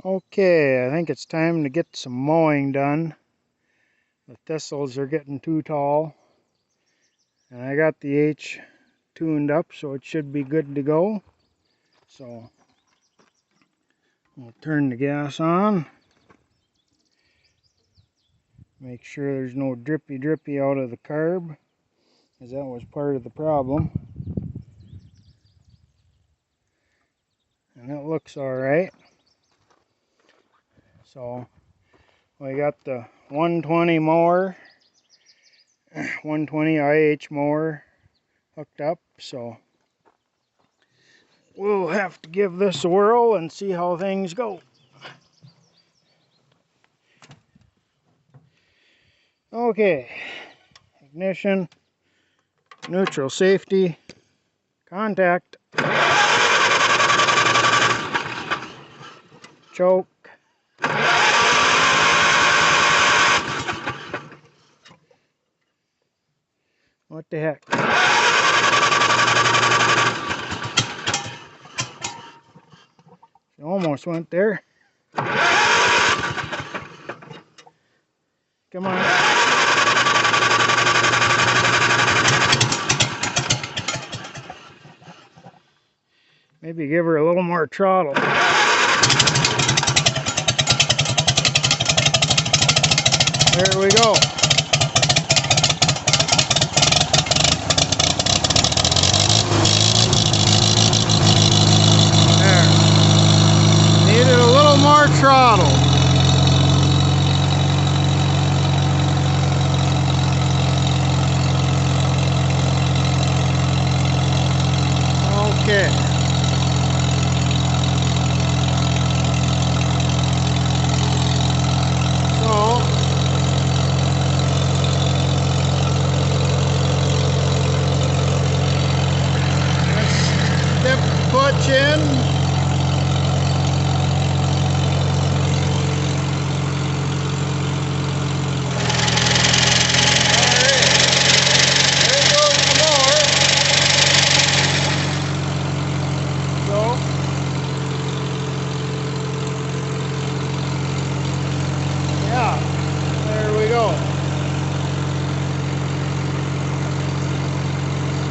Okay, I think it's time to get some mowing done. The thistles are getting too tall. And I got the H tuned up so it should be good to go. So we'll turn the gas on. Make sure there's no drippy out of the carb, because that was part of the problem. And it looks alright. So we got the 120 mower, 120 IH mower hooked up, so we'll have to give this a whirl and see how things go. Okay, ignition, neutral, safety, contact, choke. What the heck? It almost went there. Come on. Maybe give her a little more throttle. There we go. There. Needed a little more throttle. Okay. So let's dip the clutch in. There we go.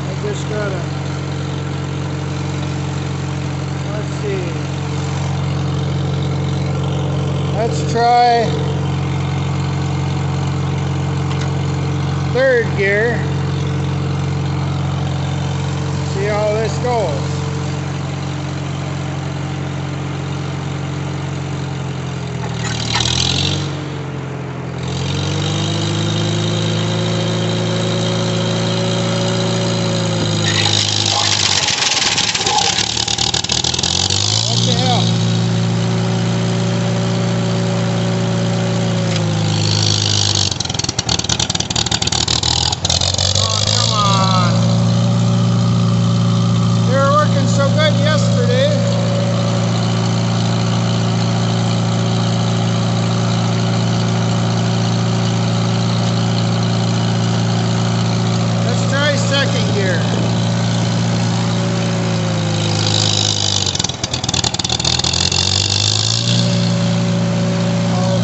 I just gotta, let's see. Let's try third gear. See how this goes. Second gear.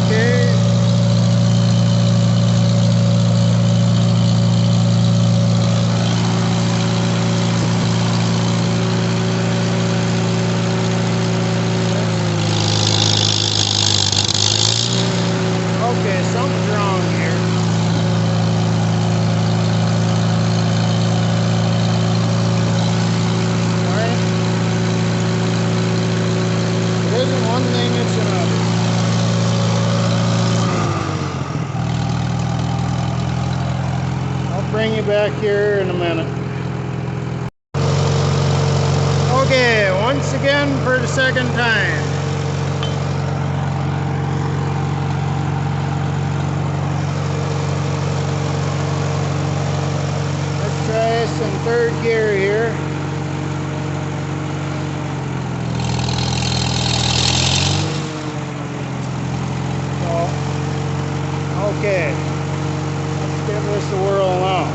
Okay. Okay, something's wrong here. One thing, it's another. I'll bring you back here in a minute. Okay, once again for the second time. Let's try some third gear here. Okay, let's give this a whirl now.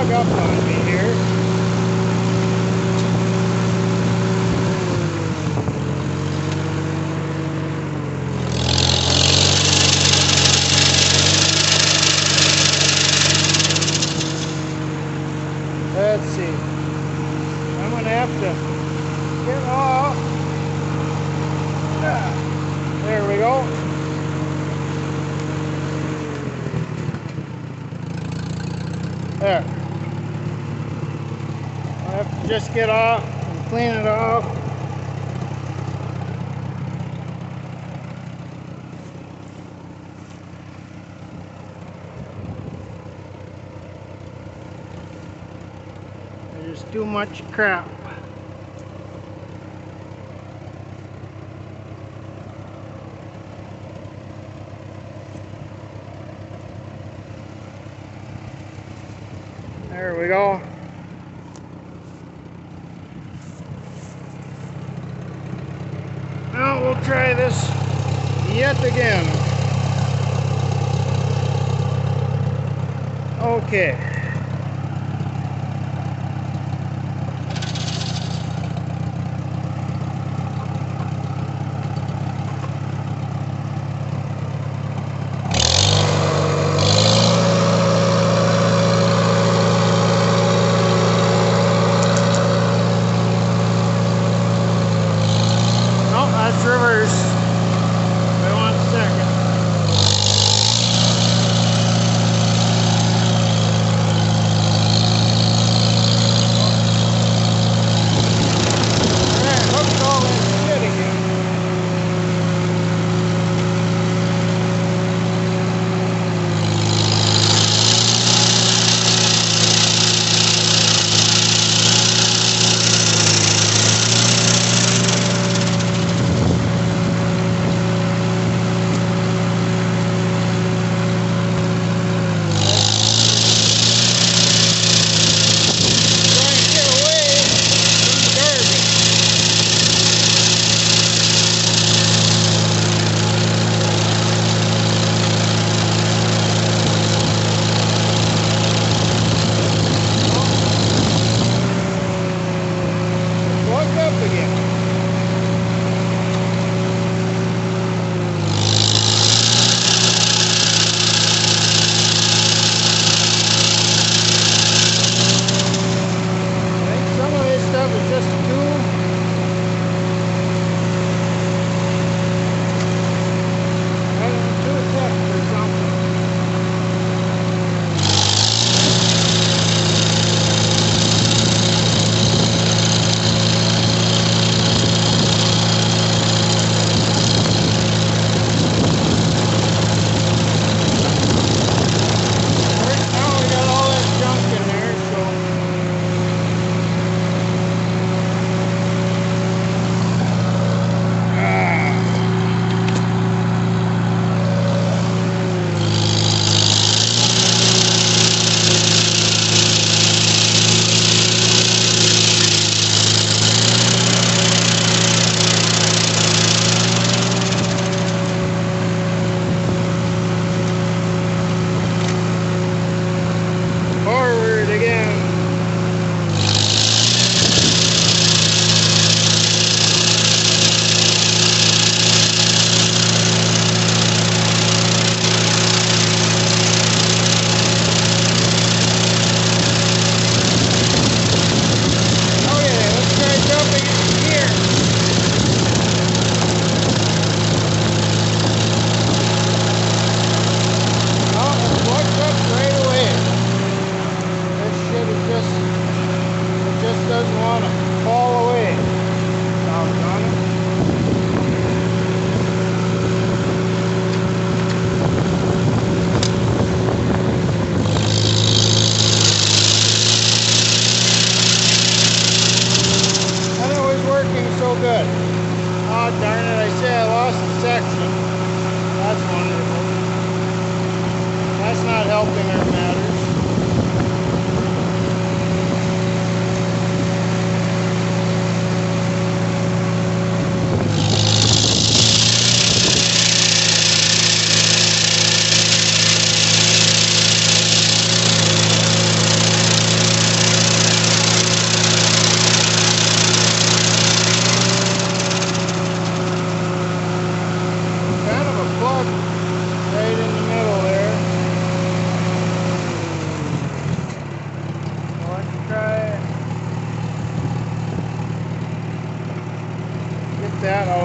dug up on me here. Let's see. I'm going to have to get off. There we go. There. I have to just get off and clean it off. There's too much crap. There we go. Now we'll try this yet again. Okay. That's reverse. Wait 1 second.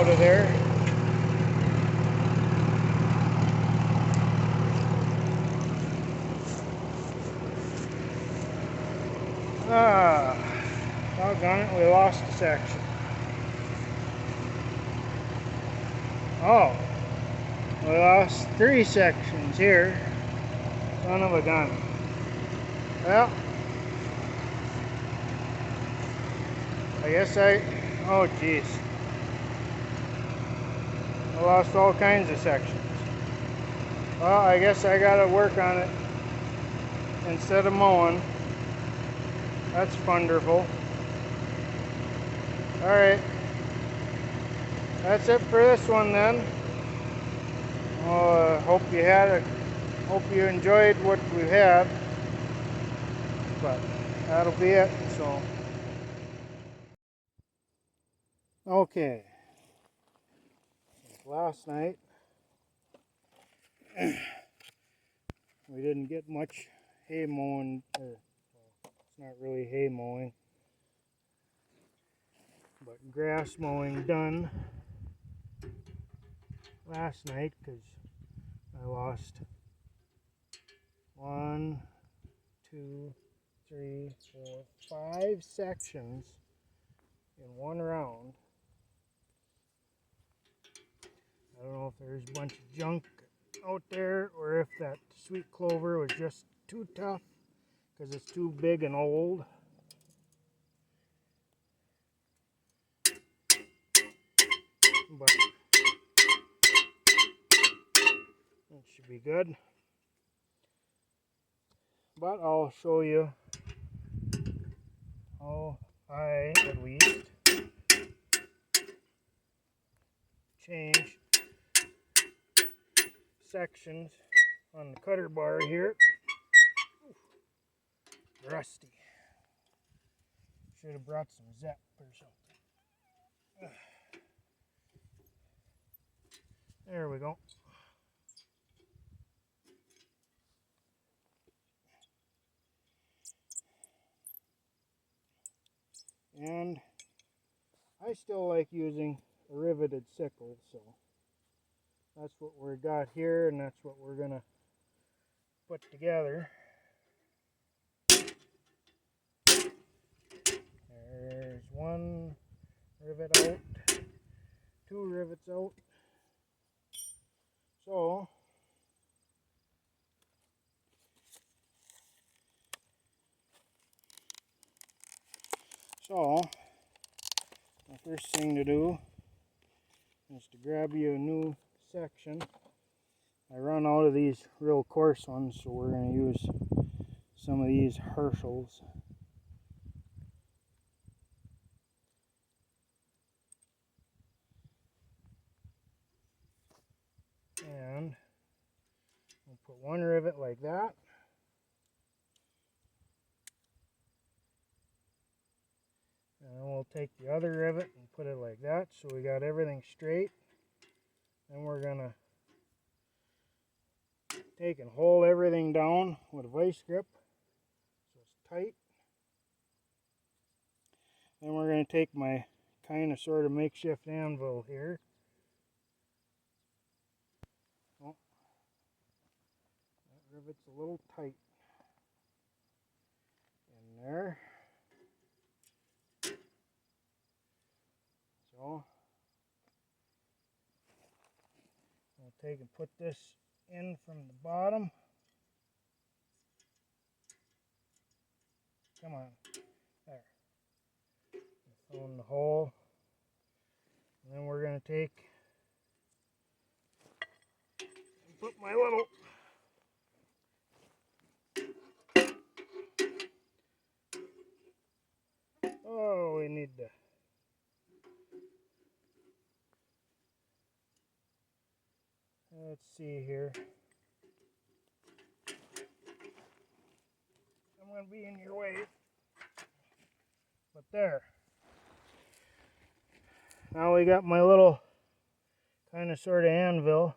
out of there. Doggone it, we lost a section. Oh, we lost 3 sections here. Son of a gun. Well, I guess oh geez. I lost all kinds of sections. Well, I guess I gotta work on it instead of mowing. That's wonderful. Alright. That's it for this one then. Well, hope you enjoyed what we had. But that'll be it. So okay. Last night we didn't get much hay mowing, or well, it's not really hay mowing, but grass mowing done last night because I lost 1, 2, 3, 4, 5 sections in one round. I don't know if there's a bunch of junk out there or if that sweet clover was just too tough because it's too big and old. But it should be good. But I'll show you how I at least change sections on the cutter bar here. Ooh, rusty. Should have brought some Zep or something. There we go. And I still like using a riveted sickle, so that's what we got here, and that's what we're gonna put together. There's 1 rivet out, 2 rivets out. So the first thing to do is to grab you a new section. I run out of these real coarse ones, so we're going to use some of these Herschels. And we'll put 1 rivet like that. And then we'll take the other rivet and put it like that, so we got everything straight. Then we're going to take and hold everything down with a vice grip so it's tight. Then we're going to take my kind of sort of makeshift anvil here. Oh, that rivet's a little tight in there. So I'll take and put this in from the bottom. Come on, there. Throw in the hole. And then we're going to take and put my little we need to let's see here. I'm going to be in your way. But there. Now we got my little kind of sort of anvil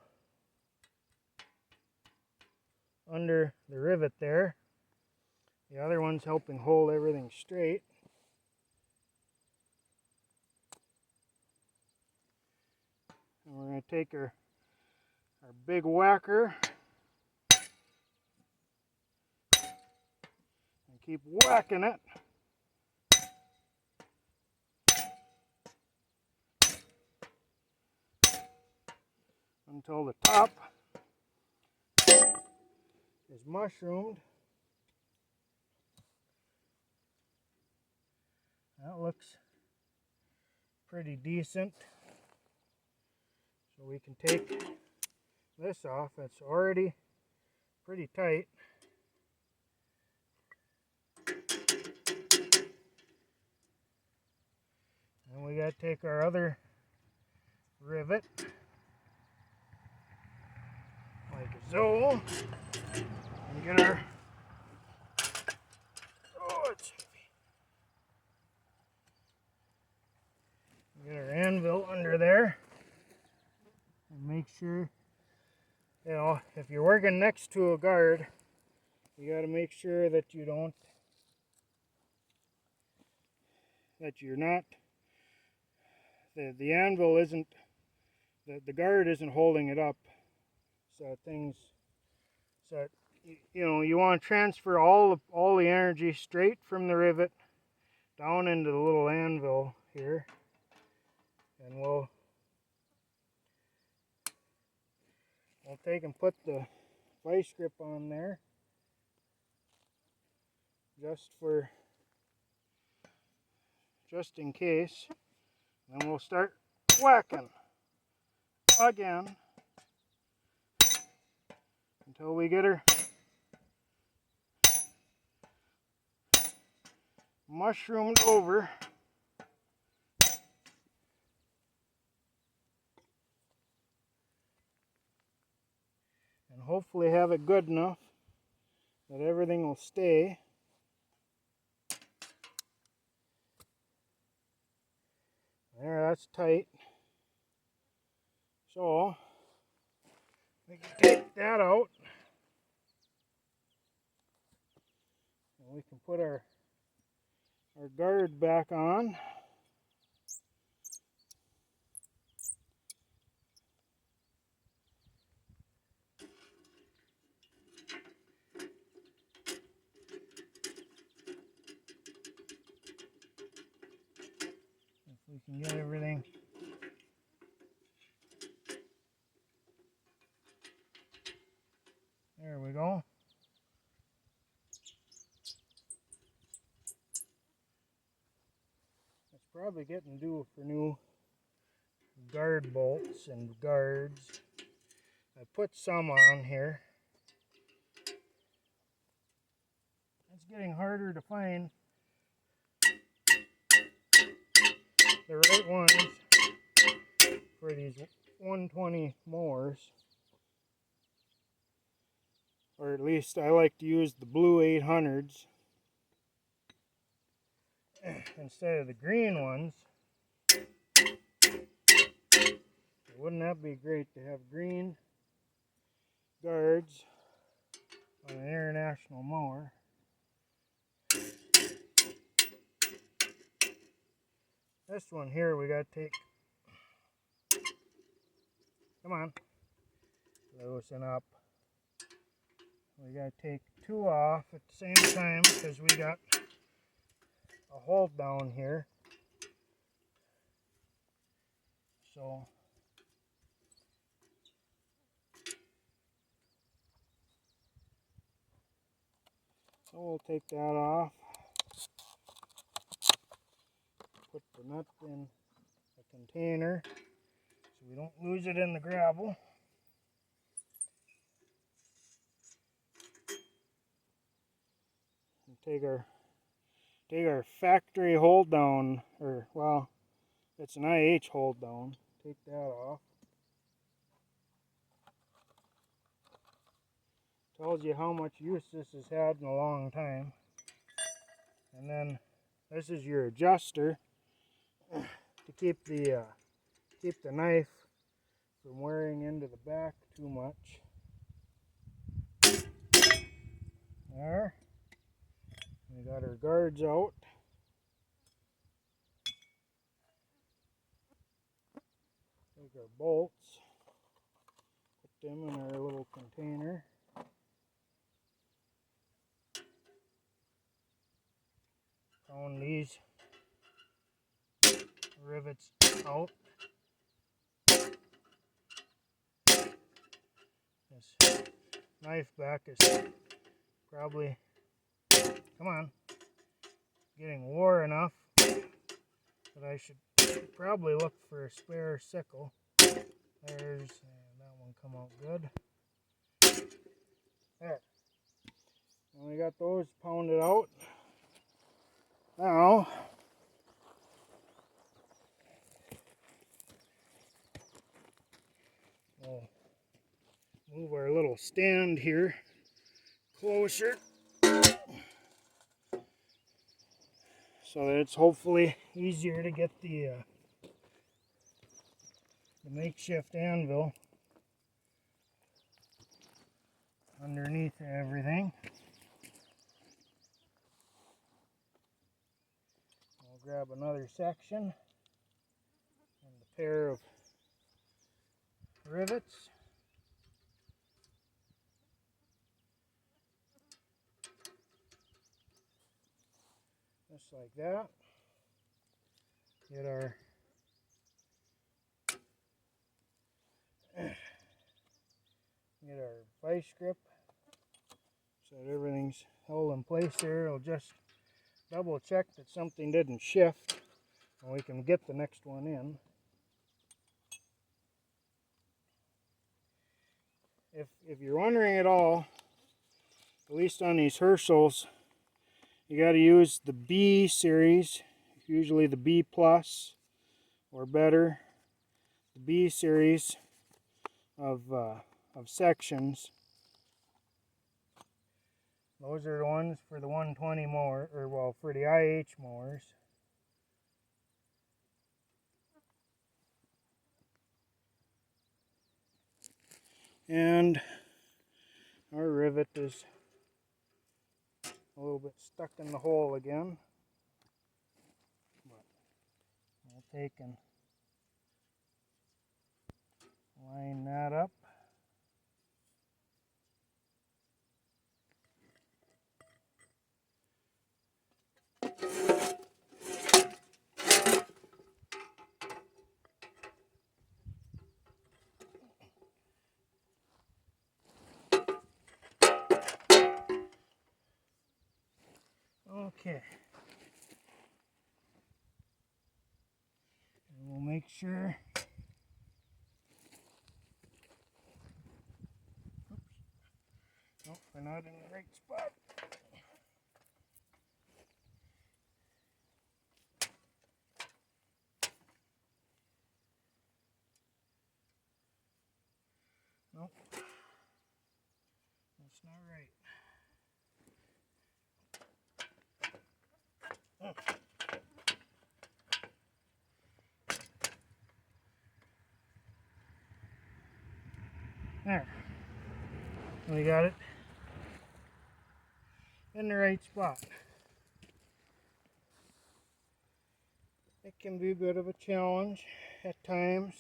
under the rivet there. The other one's helping hold everything straight. And we're going to take our big whacker and keep whacking it until the top is mushroomed. That looks pretty decent. So we can take this off. It's already pretty tight. And we got to take our other rivet, like so, and get our, oh, it's heavy. Get our anvil under there and make sure, you know, if you're working next to a guard, you got to make sure that you don't, that you're not, the anvil isn't, the guard isn't holding it up, so things, so you know, you want to transfer all the energy straight from the rivet down into the little anvil here, and we'll take and put the vice grip on there just in case. Then we'll start whacking again until we get her mushroomed over. And hopefully have it good enough that everything will stay. There, that's tight. So we can take that out. And we can put our guard back on. If we can get everything there, we go. It's probably getting due for new guard bolts and guards. I put some on here. It's getting harder to find the right ones for these 120 mowers. Or at least I like to use the blue 800s instead of the green ones. Wouldn't that be great to have green guards on an international mower? This one here we got to take, come on, loosen up. We got to take two off at the same time because we got a hold down here. So we'll take that off. Put the nut in a container so we don't lose it in the gravel. And take our factory hold down, or well, it's an IH hold down. Take that off. Tells you how much use this has had in a long time. And then this is your adjuster to keep the knife from wearing into the back too much. There. We got our guards out. Take our bolts. them in our little container. Pound these rivets out. This knife back is probably, come on, getting wore enough that I should probably look for a spare sickle. There's, that one come out good. There. And we got those pounded out. Now, we'll move our little stand here closer so that it's hopefully easier to get the makeshift anvil underneath everything. I'll grab another section and a pair of rivets. Just like that. Get our vice grip so that everything's held in place there. It'll just double check that something didn't shift and we can get the next one in. If you're wondering at all, at least on these Herschels, you got to use the B series, usually the B plus or better, the B series of sections. Those are the ones for the 120 mower, or well, for the IH mowers. And our rivet is a little bit stuck in the hole again. But we'll take and line that up. Okay. And we'll make sure. Oops. Nope, we're not in the right spot. Nope. That's not right. There. We got it in the right spot. It can be a bit of a challenge at times.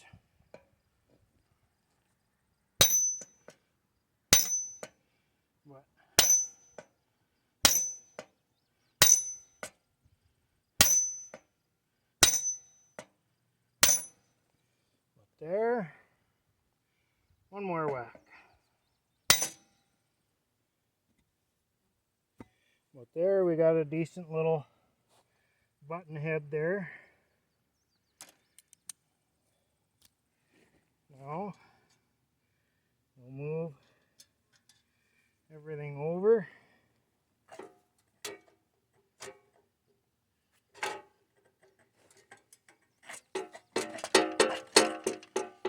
But there, one more whack. But there we got a decent little button head there. Now we'll move everything over.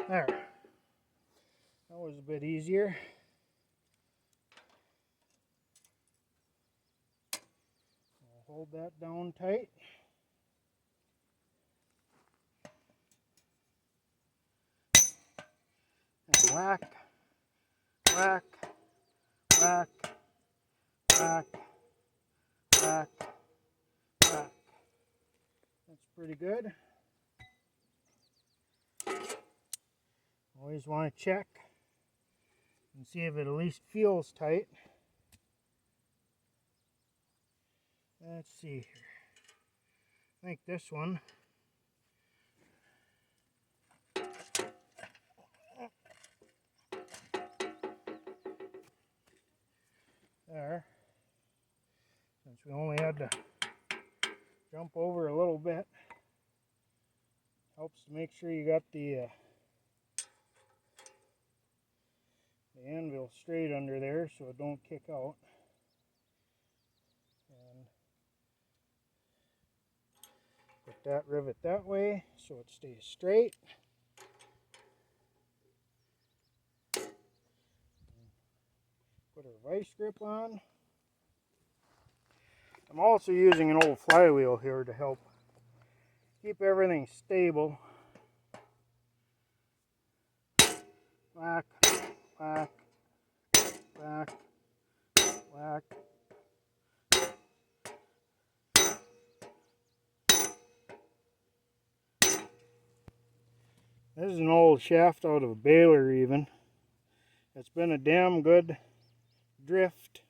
There. That was a bit easier. I'll hold that down tight. And whack, whack, whack, whack, whack, whack. That's pretty good. Always want to check and see if it at least feels tight. Let's see here. I think this one. There. Since we only had to jump over a little bit, helps to make sure you got the anvil straight under there so it don't kick out. And put that rivet that way so it stays straight. Put our vice grip on. I'm also using an old flywheel here to help keep everything stable. Whack, whack, whack, whack. This is an old shaft out of a baler even. It's been a damn good drift.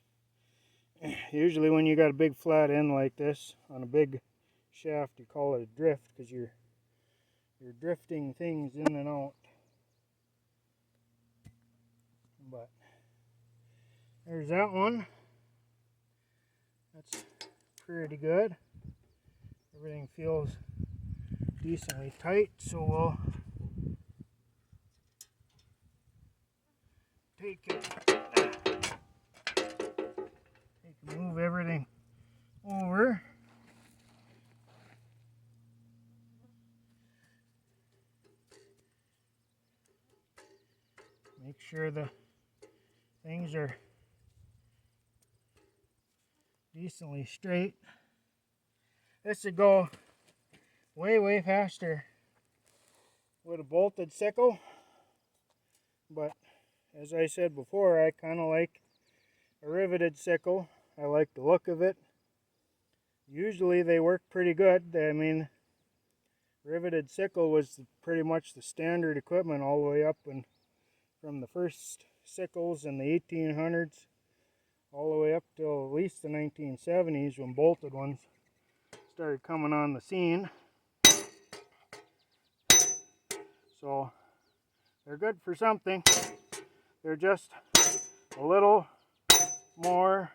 Usually when you got a big flat end like this on a big shaft, you call it a drift because you're drifting things in and out. But there's that one. That's pretty good. Everything feels decently tight, so we'll move everything over. Make sure the things are decently straight. This would go way faster with a bolted sickle, but as I said before, I kind of like a riveted sickle. I like the look of it. Usually they work pretty good. I mean, riveted sickle was pretty much the standard equipment all the way up and from the first sickles in the 1800s all the way up till at least the 1970s when bolted ones started coming on the scene. So they're good for something. They're just a little more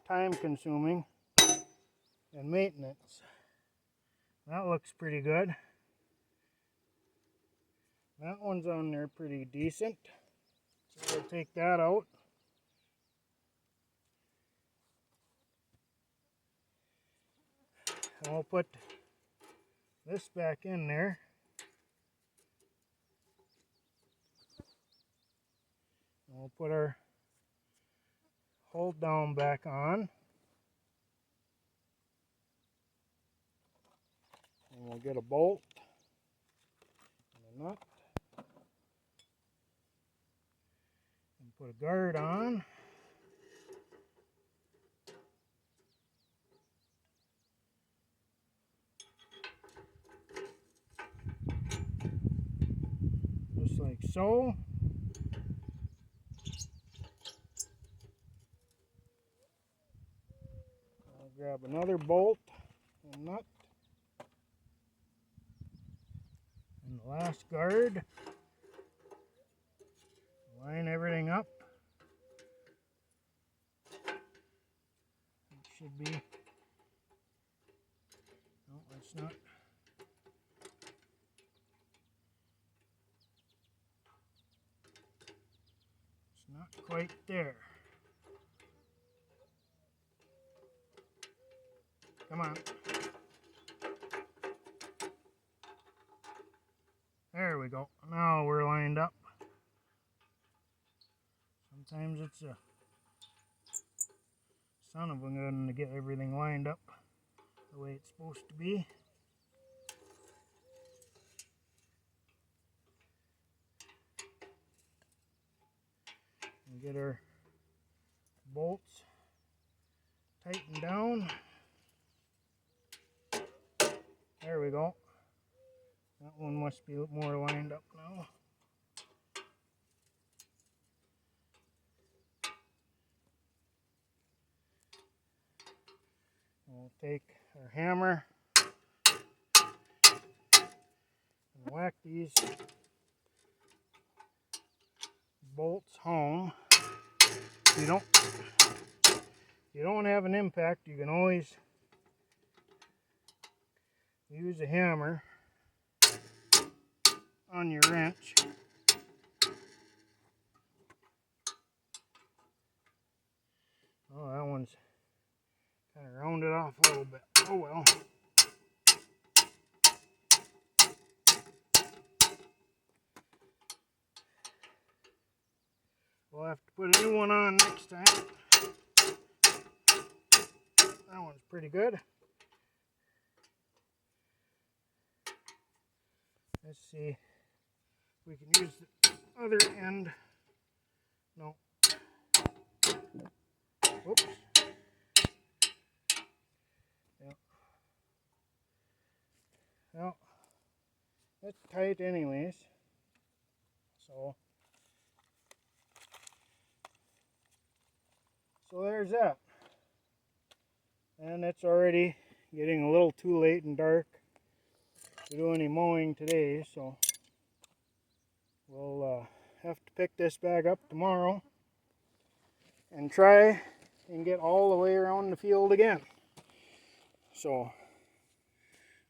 time consuming and maintenance. That looks pretty good. That one's on there pretty decent. So we'll take that out. And we'll put this back in there. And we'll put our hold down back on. And we'll get a bolt and a nut. And put a guard on. Just like so. I'll grab another bolt and nut. And the last guard. Line everything up. It should be. No, it's not. It's not quite there. Come on. There we go. Now we're lined up. Sometimes it's a son of a gun to get everything lined up the way it's supposed to be. And get our bolts tightened down. There we go. That one must be more lined up now. We'll take our hammer and whack these bolts home. If you don't have an impact, you can always use a hammer on your wrench. Oh, that one's kind of rounded off a little bit. Oh well. We'll have to put a new one on next time. That one's pretty good. Let's see if we can use the other end. No. Oops. Yeah. Well, it's tight anyways. So there's that. And it's already getting a little too late and dark to do any mowing today, so we'll have to pick this bag up tomorrow and try and get all the way around the field again. So,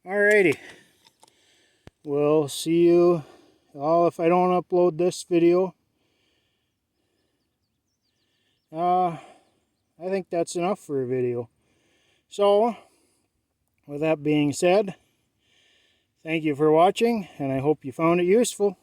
alrighty, we'll see you all if I don't upload this video. I think that's enough for a video. So, with that being said, thank you for watching, and I hope you found it useful.